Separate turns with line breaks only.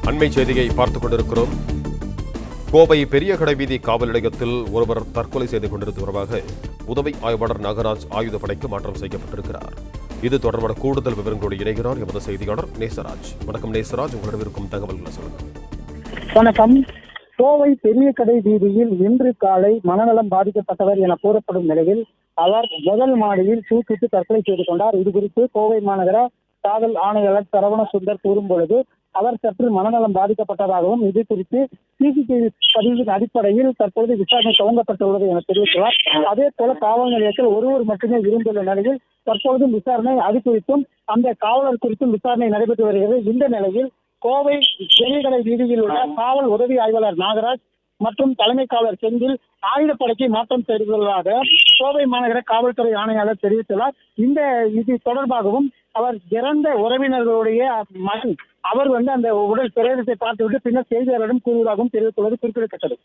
அண்மை செய்தியை பார்த்துக் கொண்டிருக்கிறோம். கோவை பெரிய கடை வீதி காவல் நிலையத்தில் ஒருவர் தற்கொலை செய்து கொண்டிருந்த தொடர்பாக உதவி ஆய்வாளர் நாகராஜ் ஆயுதப்படைக்கு மாற்றம் செய்யப்பட்டிருக்கிறார். இது தொடர்பான கூடுதல் விவரங்களோடு இணைகிறார் எமது செய்தியாளர் நேசராஜ். வணக்கம் நேசராஜ், உங்களிடம் இருக்கும் தகவல்களை சொல்லுங்கள்.
வணக்கம். கோவை பெரிய கடை வீதியில் இன்று காலை மனநலம் பாதிக்கப்பட்டவர் என கூறப்படும் நிலையில் அவர் முதல் மாடியில் தூக்கிட்டு தற்கொலை செய்து கொண்டார். இது குறித்து கோவை மாநகர காவல் ஆணையாளர் சரவண சுந்தர் கூறும் பொழுது அவர் சற்று மனநலம் பாதிக்கப்பட்டதாகவும் இது குறித்து சிசிடிவி பதிவின் அடிப்படையில் தற்போது விசாரணை துவங்கப்பட்டுள்ளது என தெரிவித்தார். அதே போல காவல் நிலையத்தில் ஒருவர் மட்டுமே இருந்துள்ள நிலையில் தற்போது விசாரணை அது குறித்தும் அந்த காவலர் குறித்தும் விசாரணை நடைபெற்று வருகிறது. இந்த நிலையில் கோவை பெரியகடை வீதியில் உள்ள காவல் உதவி ஆய்வாளர் நாகராஜ் மற்றும் தலைமை காவலர் செந்தில் ஆயுதப்படைக்கு மாற்றம் செய்துள்ளதாக கோவை மாநகர காவல்துறை ஆணையாளர் தெரிவித்துள்ளார். இது தொடர்பாகவும் அவர் இறந்த உறவினர்களுடைய மகன் அவர் அந்த உடல் பிரேதத்தை பார்த்துவிட்டு பின்னர் செய்தியாளரிடம் கூறுவதாகவும் தெரிவித்துள்ளது குறிப்பிடத்தக்கது.